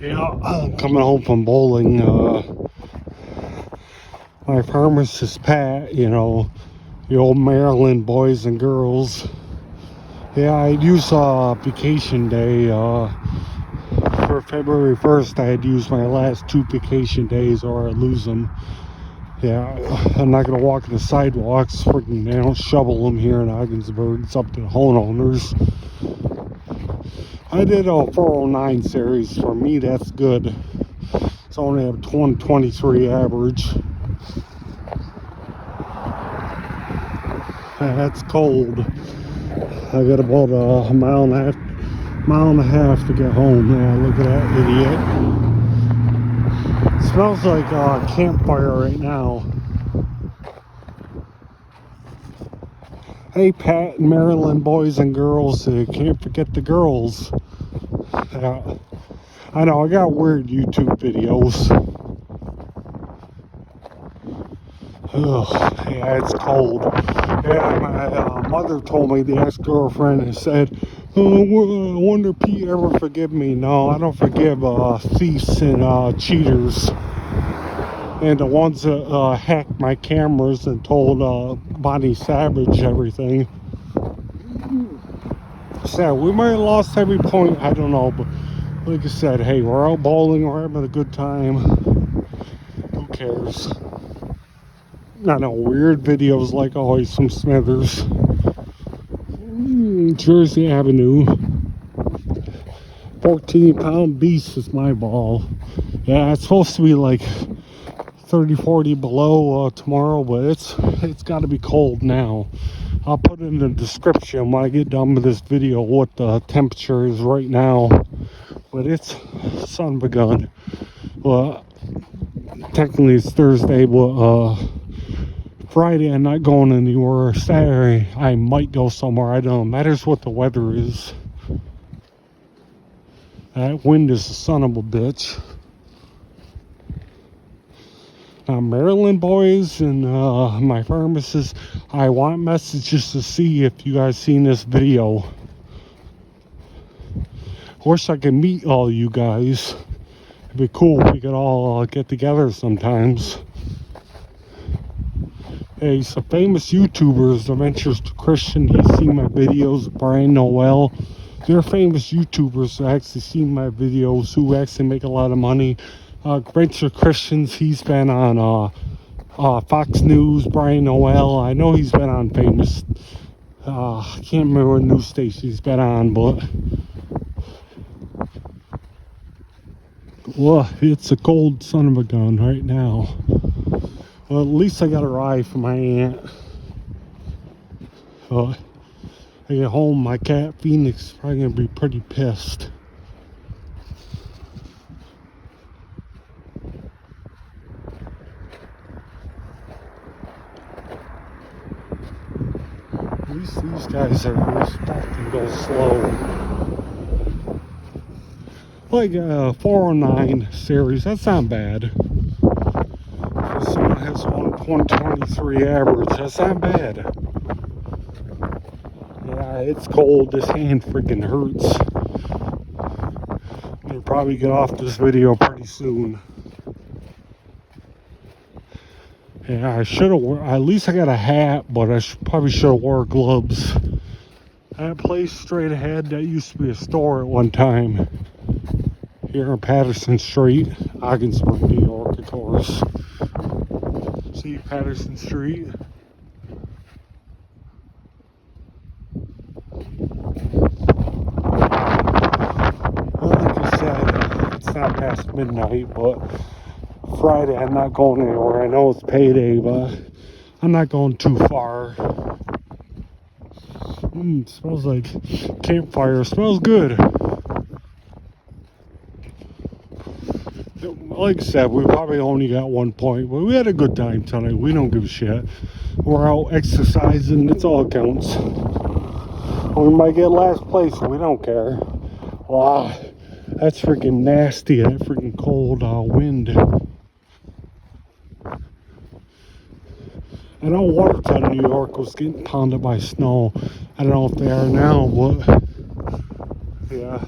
Yeah, coming home from bowling. My pharmacist Pat, you know, the old Maryland boys and girls. Yeah, I'd use vacation day. For February 1st, I had used my last 2 vacation days or I'd lose them. Yeah, I'm not going to walk the sidewalks. Freaking, they don't shovel them here in Ogdensburg. It's up to the homeowners. I did a 409 series. For me, that's good. It's only a 23 average. That's cold. I got about a mile and a half to get home. Yeah, look at that idiot. It smells like a campfire right now. Hey, Pat and Maryland boys and girls, can't forget the girls. I know, I got weird YouTube videos. Ugh, yeah, it's cold. Yeah, my mother told me, the ex-girlfriend, and said, oh, I wonder if Pete ever forgive me. No, I don't forgive thieves and cheaters. And the ones that hacked my cameras and told Bonnie Savage everything. So we might have lost every point, I don't know, but like I said, hey, we're out bowling, we're having a good time. Who cares? I know, weird videos like always from Smithers. Jersey Avenue. 14-pound beast is my ball. Yeah, it's supposed to be like 30-40 below tomorrow, but it's got to be cold now. I'll put in the description when I get done with this video what the temperature is right now. But it's son of a gun. Well, technically it's Thursday, but Friday I'm not going anywhere. Saturday I might go somewhere. I don't know. Matters what the weather is. That wind is a son of a bitch. Now, Maryland boys and my pharmacist, I want messages to see if you guys seen this video. Wish I could meet all you guys. It'd be cool if we could all get together sometimes. Hey, some famous YouTubers, Adventures to Christian, he's seen my videos. Brian Noel, they're famous YouTubers who actually seen my videos, who actually make a lot of money. Adventure Christians, he's been on Fox News. Brian Noel, I know he's been on famous, I can't remember what news station he's been on, but well, it's a cold son of a gun right now. Well, at least I got a ride from my aunt. I get home, my cat Phoenix is probably gonna be pretty pissed. At least these guys are respecting, go slow. Like a 409 series, that's not bad. For someone that has 123 average, that's not bad. Yeah, it's cold, this hand freaking hurts. I'm gonna probably get off this video pretty soon. Yeah, I should have, at least I got a hat, but I probably should have wore gloves. That place straight ahead, that used to be a store at one time. Here on Patterson Street, Ogdensburg, New York, of course. See Patterson Street. Well, like I said, it's not past midnight, but Friday I'm not going anywhere. I know it's payday, but I'm not going too far. It smells like campfire. It smells good. Like I said, we probably only got 1 point, but we had a good time tonight. We don't give a shit. We're out exercising. It's all counts. We might get last place. We don't care. Wow, that's freaking nasty. That freaking cold wind. I know Watertown, New York was getting pounded by snow. I don't know if they are now, but yeah.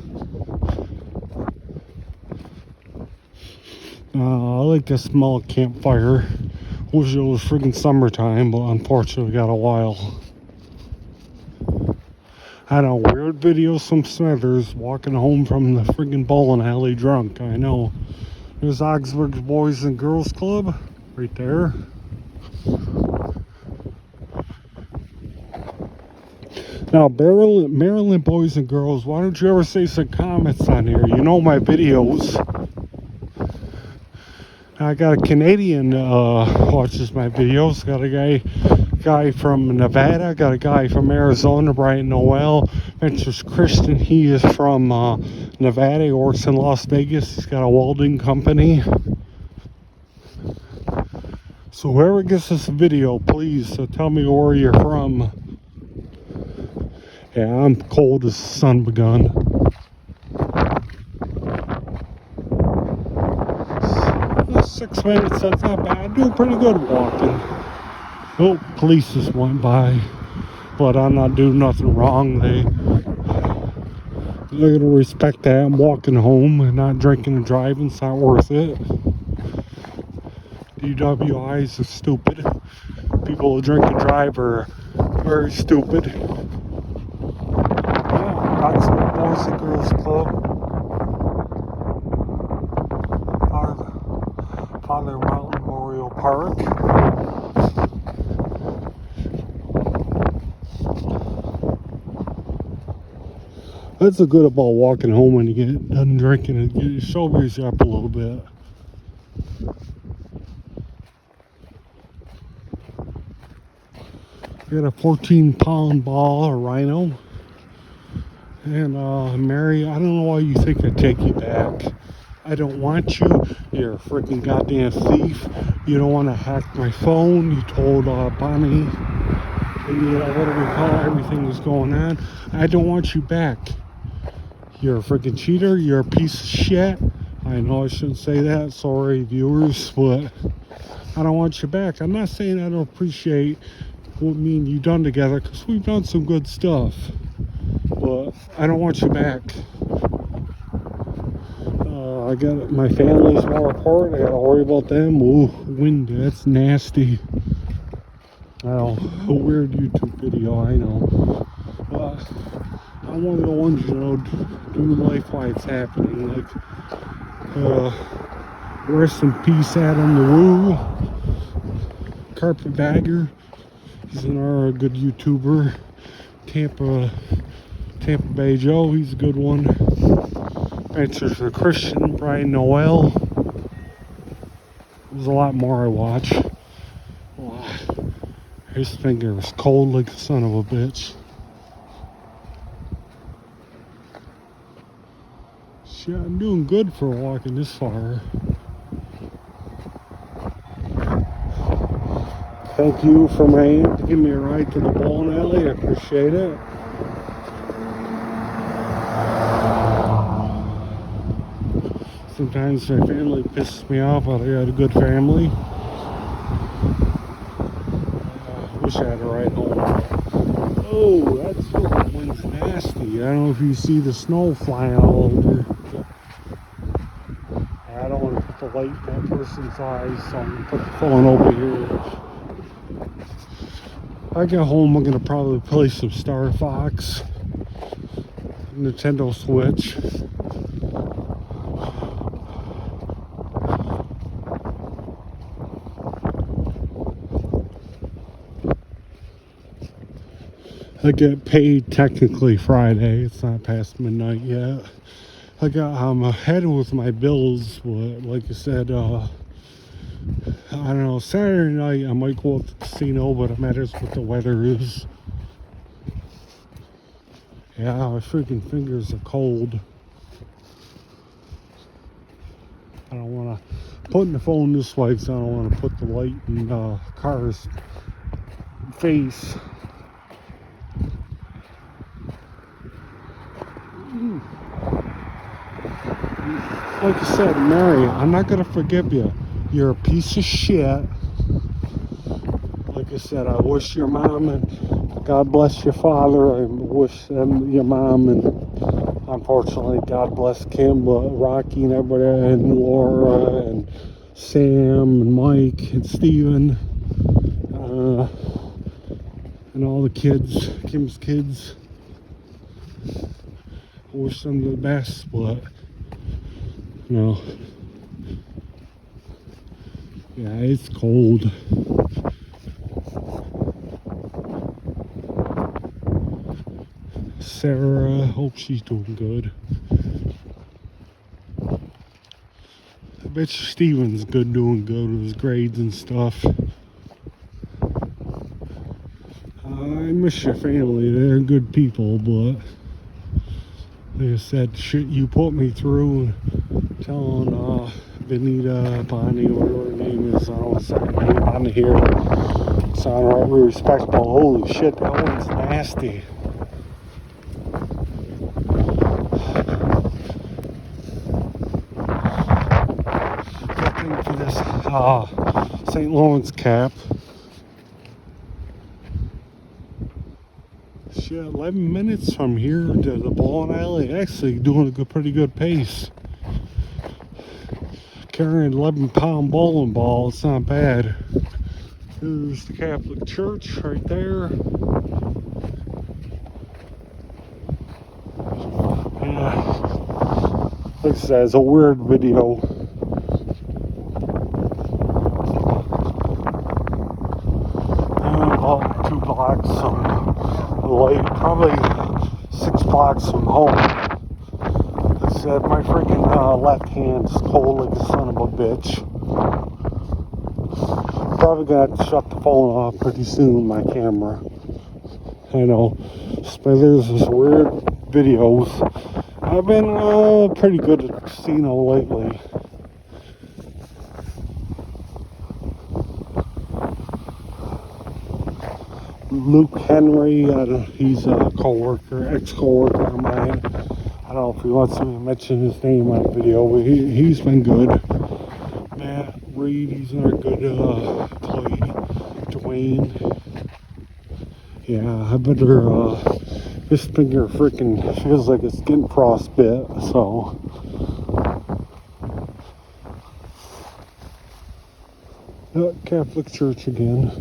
I like the smell of campfire. Wish it was freaking summertime, but unfortunately we got a while. I know, weird videos from Smithers walking home from the freaking bowling alley drunk. I know. There's Ogdensburg Boys and Girls Club right there. Now, Maryland boys and girls, why don't you ever say some comments on here? You know my videos. I got a Canadian watches my videos. Got a guy from Nevada. Got a guy from Arizona, Brian Noel. Ventures Christian. He is from Nevada. He works in Las Vegas. He's got a welding company. So whoever gets this video, please tell me where you're from. Yeah, I'm cold as the sun begun. 6 minutes, that's not bad. I'm doing pretty good walking. Oh, police just went by. But I'm not doing nothing wrong. They're gonna respect that. I'm walking home and not drinking and driving. It's not worth it. DWIs are stupid. People who drink and drive are very stupid. Ogdensburg Boys and Girls Club. Father Mountain Memorial Park. That's the good about walking home when you get done drinking and get your shoulders up a little bit. Got a 14-pound ball, a rhino. And Mary, I don't know why you think I'd take you back. I don't want you. You're a freaking goddamn thief. You don't want to hack my phone. You told Bonnie, what do we call it? Everything was going on. I don't want you back. You're a freaking cheater. You're a piece of shit. I know I shouldn't say that. Sorry, viewers, but I don't want you back. I'm not saying I don't appreciate what me and you done together, because we've done some good stuff. But I don't want you back. I got my family's more important. I gotta worry about them. Ooh, wind, that's nasty. I know, a weird YouTube video, I know. I'm one of the ones, doing life while it's happening. Like, rest in peace, Adam the Woo, Carpetbagger. He's another good YouTuber. Tampa Bay Joe, he's a good one. Ventures the Christian, Brian Noel. There's a lot more I watch. His finger is cold like the son of a bitch. Shit, I'm doing good for walking this far. Thank you for my aunt to give me a ride to the bowling alley. I appreciate it. Sometimes my family pisses me off, but I got a good family. I wish I had a ride home. Oh, that fucking wind's nasty. I don't know if you see the snow flying all over. I don't want to put the light in that person's eyes, so I'm going to put the phone over here. When I get home, I'm going to probably play some Star Fox, Nintendo Switch. I get paid technically Friday. It's not past midnight yet. I'm ahead with my bills, but like I said, I don't know, Saturday night I might go out to the casino, but it matters what the weather is. Yeah, my freaking fingers are cold. I don't want to put the phone this way because I don't want to put the light in the car's face. Like I said, Mary, I'm not going to forgive you. You're a piece of shit. Like I said, I wish your mom and God bless your father. I wish them, your mom and unfortunately, God bless Kim, but Rocky and everybody, and Laura, and Sam, and Mike, and Steven, and all the kids, Kim's kids. I wish them the best, but, you know, yeah, it's cold. Sarah, hope she's doing good. I bet you Steven's doing good with his grades and stuff. I miss your family. They're good people, but like I said, shit you put me through, telling Benita, Bonnie, whatever her name is, I don't want to say her name on here. Sound right, respectful. Holy shit, that one's nasty. Looking for this St. Lawrence cap. Shit, 11 minutes from here to the bowling alley. Actually doing a pretty good pace. Carrying 11-pound bowling ball, it's not bad. There's the Catholic Church right there. Yeah. Like I said, it's a weird video. About 2 blocks from late, probably 6 blocks from home. Like I said, my freaking left hand's cold like a son of a bitch. Probably gonna have to shut the phone off pretty soon, my camera. I know, Smithers is weird videos. I've been pretty good at casino lately. Luke Henry, he's a ex-coworker of mine. I don't know if he wants me to mention his name on the video, but he's been good. Matt Reed, he's another good employee. Dwayne. Yeah, I better, this finger freaking feels like it's getting frostbit, so. Catholic Church again.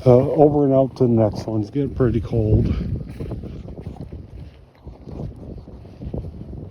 Over and out to the next one. It's getting pretty cold.